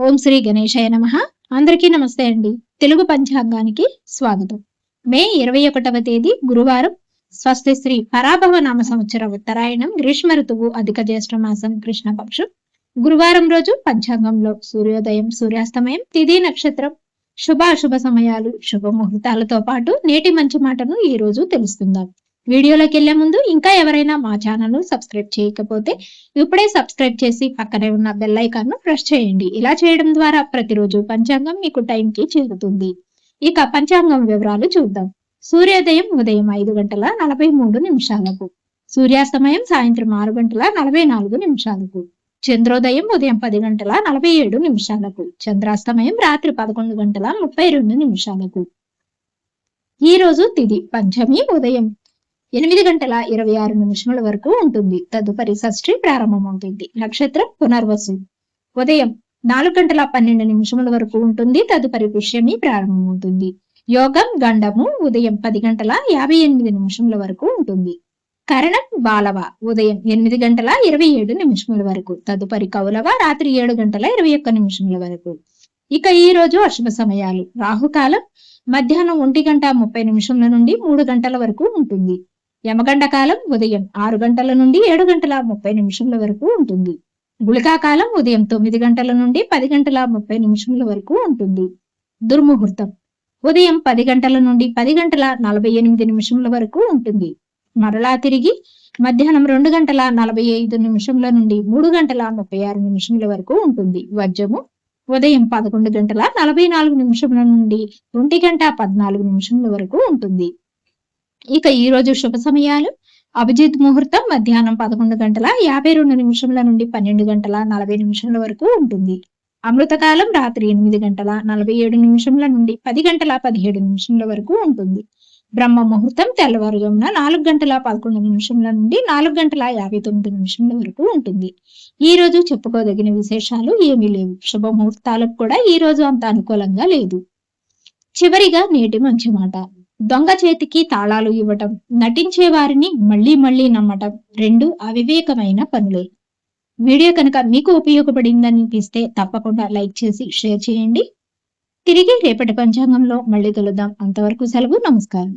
ఓం శ్రీ గణేశాయ నమః. అందరికీ నమస్తే అండి. తెలుగు పంచాంగానికి స్వాగతం. మే 21వ తేదీ గురువారం. స్వస్తి శ్రీ పరాభవ నామ సంవత్సర ఉత్తరాయణం గ్రీష్మ ఋతువు అధిక జ్యేష్ఠ మాసం కృష్ణపక్షం గురువారం రోజు పంచాంగంలో సూర్యోదయం సూర్యాస్తమయం తిథి నక్షత్రం శుభాశుభ సమయాలు శుభముహూర్తాలతో పాటు నేటి మంచి మాటను ఈ రోజు తెలుసుకుందాం. వీడియోలోకి వెళ్లే ముందు ఇంకా ఎవరైనా మా ఛానల్ ను సబ్స్క్రైబ్ చేయకపోతే ఇప్పుడే సబ్స్క్రైబ్ చేసి పక్కనే ఉన్న బెల్ ఐకాన్ ను ప్రెస్ చేయండి. ఇలా చేయడం ద్వారా ప్రతిరోజు పంచాంగం మీకు టైంకి చేరుతుంది. ఇక పంచాంగం వివరాలు చూద్దాం. సూర్యోదయం ఉదయం 5:43 సూర్యాస్తమయం సాయంత్రం 6:44 చంద్రోదయం ఉదయం 10:47 చంద్రాస్తమయం రాత్రి 11:32 ఈ రోజు తిథి పంచమి ఉదయం 8:26 వరకు ఉంటుంది. తదుపరి షష్ఠి ప్రారంభమవుతుంది. నక్షత్రం పునర్వసు ఉదయం 4:12 వరకు ఉంటుంది. తదుపరి పుష్యమి ప్రారంభమవుతుంది. యోగం గండము ఉదయం 10:58 వరకు ఉంటుంది. కరణం బాలవ ఉదయం 8:27 వరకు. తదుపరి కౌలవ రాత్రి 7:21 వరకు. ఇక ఈ రోజు అశుభ సమయాలు. రాహుకాలం మధ్యాహ్నం 1:30 నుండి 3 గంటల వరకు ఉంటుంది. యమగండ కాలం ఉదయం 6 గంటల నుండి 7:30 వరకు ఉంటుంది. గుళికా కాలం ఉదయం 9 గంటల నుండి 10:30 వరకు ఉంటుంది. దుర్ముహూర్తం ఉదయం 10 గంటల నుండి 10:48 వరకు ఉంటుంది. మరలా తిరిగి మధ్యాహ్నం 2:45 నుండి 3:36 వరకు ఉంటుంది. వజ్రము ఉదయం 11:44 నుండి 1:14 వరకు ఉంటుంది. ఇక ఈ రోజు శుభ సమయాలు. అభిజిత్ ముహూర్తం మధ్యాహ్నం 11:52 నుండి 12:40 వరకు ఉంటుంది. అమృతకాలం రాత్రి 8:47 నుండి 10:17 వరకు ఉంటుంది. బ్రహ్మ ముహూర్తం తెల్లవారుజామున 4:11 నుండి 4:59 వరకు ఉంటుంది. ఈ రోజు చెప్పుకోదగిన విశేషాలు ఏమీ లేవు. శుభముహూర్తాలకు కూడా ఈ రోజు అంత అనుకూలంగా లేదు. చివరిగా నేటి మంచి మాట. దొంగ చేతికి తాళాలు ఇవ్వటం, నటించే వారిని మళ్లీ మళ్లీ నమ్మటం రెండు అవివేకమైన పనులే. వీడియో కనుక మీకు ఉపయోగపడిందని అనిపిస్తే తప్పకుండా లైక్ చేసి షేర్ చేయండి. తిరిగి రేపటి పంచాంగంలో మళ్ళీ కలుద్దాం. అంతవరకు సెలవు. నమస్కారం.